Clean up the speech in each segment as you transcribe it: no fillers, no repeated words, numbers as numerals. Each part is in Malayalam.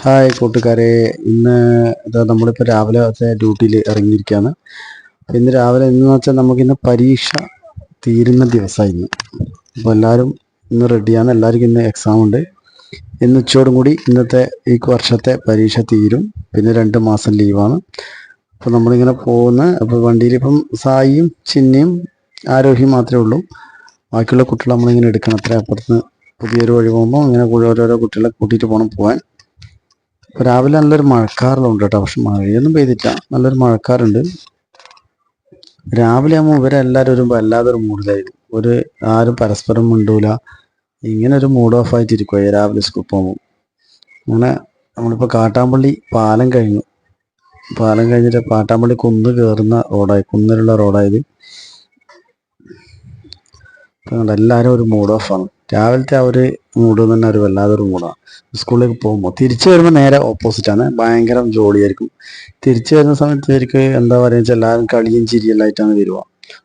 ഹായ് കൂട്ടുകാരെ, ഇന്ന് നമ്മളിപ്പോൾ രാവിലത്തെ ഡ്യൂട്ടിയിൽ ഇറങ്ങിയിരിക്കുകയാണ്. അപ്പോൾ ഇന്ന് രാവിലെ എന്ന് വെച്ചാൽ നമുക്കിന്ന് പരീക്ഷ തീരുന്ന ദിവസമായിരുന്നു. അപ്പോൾ എല്ലാവരും ഇന്ന് റെഡിയാണ്. എല്ലാവർക്കും ഇന്ന് എക്സാം ഉണ്ട്. ഇന്ന് ഉച്ചയോടും കൂടി ഇന്നത്തെ ഈ വർഷത്തെ പരീക്ഷ തീരും. പിന്നെ 2 മാസം ലീവാണ്. അപ്പോൾ നമ്മളിങ്ങനെ അപ്പോൾ വണ്ടിയിൽ ഇപ്പം സായിയും ചിന്നയും ആരോഗ്യം മാത്രമേ ഉള്ളൂ. ബാക്കിയുള്ള കുട്ടികൾ നമ്മളിങ്ങനെ എടുക്കണം. അത്ര അപ്പുറത്ത് പുതിയൊരു വഴി പോകുമ്പോൾ ഇങ്ങനെ ഓരോരോ കുട്ടികളെ കൂട്ടിയിട്ട് പോകാൻ. രാവിലെ നല്ലൊരു മഴക്കാറെല്ലാം ഉണ്ട് കേട്ടോ. പക്ഷെ മഴയൊന്നും പെയ്തില്ല, നല്ലൊരു മഴക്കാറുണ്ട്. രാവിലെ ആകുമ്പോൾ ഇവരെല്ലാവരും വരുമ്പോൾ അല്ലാതൊരു മൂഡിലായിരുന്നു. ആരും പരസ്പരം മിണ്ടൂല, ഇങ്ങനെ ഒരു മൂഡ് ഓഫ് ആയിട്ടിരിക്കുക രാവിലെ സ്കൂളിൽ പോകുമ്പോൾ. അങ്ങനെ നമ്മളിപ്പോൾ കാട്ടാമ്പള്ളി പാലം കഴിഞ്ഞിട്ട് കാട്ടാമ്പള്ളി കുന്ന് കയറുന്ന കുന്നിലുള്ള റോഡായത്. എല്ലാവരും ഒരു മൂഡ് ഓഫാണ്. രാവിലത്തെ ആ ഒരു മൂഡ് തന്നെ ഒരു വല്ലാതൊരു മൂഡാണ്. സ്കൂളിലേക്ക് പോകുമ്പോൾ തിരിച്ചു വരുമ്പോൾ നേരെ ഓപ്പോസിറ്റാണ്. ഭയങ്കര ജോളിയായിരിക്കും. തിരിച്ചു വരുന്ന സമയത്ത് ശരിക്കും എന്താ പറയുക വെച്ചാൽ എല്ലാവരും കളിയും ചിരിയെല്ലാം ആയിട്ടാണ് വരിക.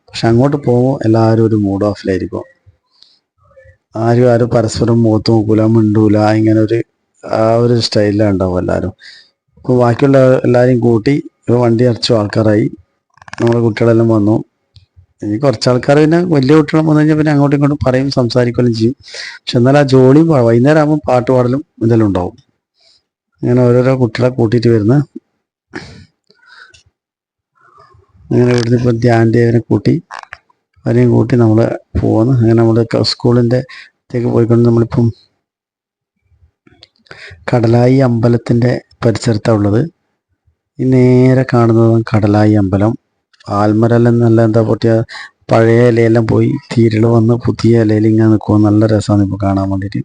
പക്ഷെ അങ്ങോട്ട് പോകുമ്പോൾ എല്ലാവരും ഒരു മൂഡ് ഓഫിലായിരിക്കും. ആരും പരസ്പരം മുഖത്ത് നോക്കൂല, മിണ്ടൂല, ഇങ്ങനെ ആ ഒരു സ്റ്റൈലിലാണ് ഉണ്ടാവും എല്ലാവരും. ഇപ്പോൾ ബാക്കിയുള്ള എല്ലാവരെയും കൂട്ടി ഇപ്പോൾ വണ്ടി അടച്ചു ആൾക്കാരായി. നമ്മുടെ കുട്ടികളെല്ലാം വന്നു. ഇനി കുറച്ച് ആൾക്കാർ പിന്നെ വലിയ കുട്ടികൾ വന്നു കഴിഞ്ഞാൽ പിന്നെ അങ്ങോട്ടും ഇങ്ങോട്ടും പറയും, സംസാരിക്കുകയും ചെയ്യും. പക്ഷെ എന്നാൽ ആ ജോലിയും വൈകുന്നേരം ആകുമ്പോൾ പാട്ട് പാടലും ഇതെല്ലാം ഉണ്ടാവും. അങ്ങനെ ഓരോരോ കുട്ടികളെ കൂട്ടിയിട്ട് വരുന്ന അങ്ങനെ ഇവിടുന്ന് ഇപ്പോൾ ധ്യാൻദേവനെ അവരെയും കൂട്ടി നമ്മൾ പോകുന്നു. അങ്ങനെ നമ്മുടെ സ്കൂളിൻ്റെ ത്തേക്ക് പോയിക്കൊണ്ട് നമ്മളിപ്പം കടലായി അമ്പലത്തിൻ്റെ പരിസരത്താണ് ഉള്ളത്. ഈ നേരെ കാണുന്നത് കടലായി അമ്പലം. ആൽമരെല്ലാം നല്ല എന്താ പൊട്ടിയ പഴയ ഇലയെല്ലാം പോയി തീരൾ വന്ന് പുതിയ ഇലയിൽ ഇങ്ങനെ നിൽക്കുക. നല്ല രസമാണ് ഇപ്പോൾ കാണാൻ വേണ്ടിയിട്ട്.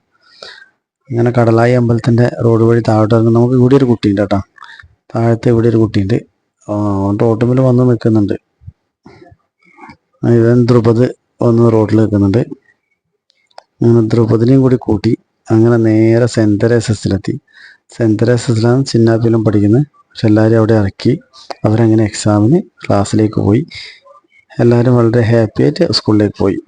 ഇങ്ങനെ കടലായി അമ്പലത്തിൻ്റെ റോഡ് വഴി താഴോട്ട് ഇറങ്ങും. നമുക്ക് ഇവിടെ ഒരു കുട്ടിയുണ്ട് കേട്ടോ, താഴത്തെ ഇവിടെ ഒരു കുട്ടിയുണ്ട്. റോട്ടുമ്പിൽ വന്ന് നിൽക്കുന്നുണ്ട്. ഇവൻ ദ്രുപദ് വന്ന് റോഡിൽ നിൽക്കുന്നുണ്ട്. അങ്ങനെ ദ്രുപദിനെയും കൂടി കൂട്ടി അങ്ങനെ നേരെ സെൻറ്റ് തെരേസസിലെത്തി. സെൻറ്റ് തെരേസസിലാണ് ചിന്നാപ്പിലും പഠിക്കുന്നത്. പക്ഷെ എല്ലാവരും അവിടെ ഇറക്കി. അവരങ്ങനെ എക്സാമിന് ക്ലാസ്സിലേക്ക് പോയി. എല്ലാവരും വളരെ ഹാപ്പി ആയിട്ട് സ്കൂളിലേക്ക് പോയി.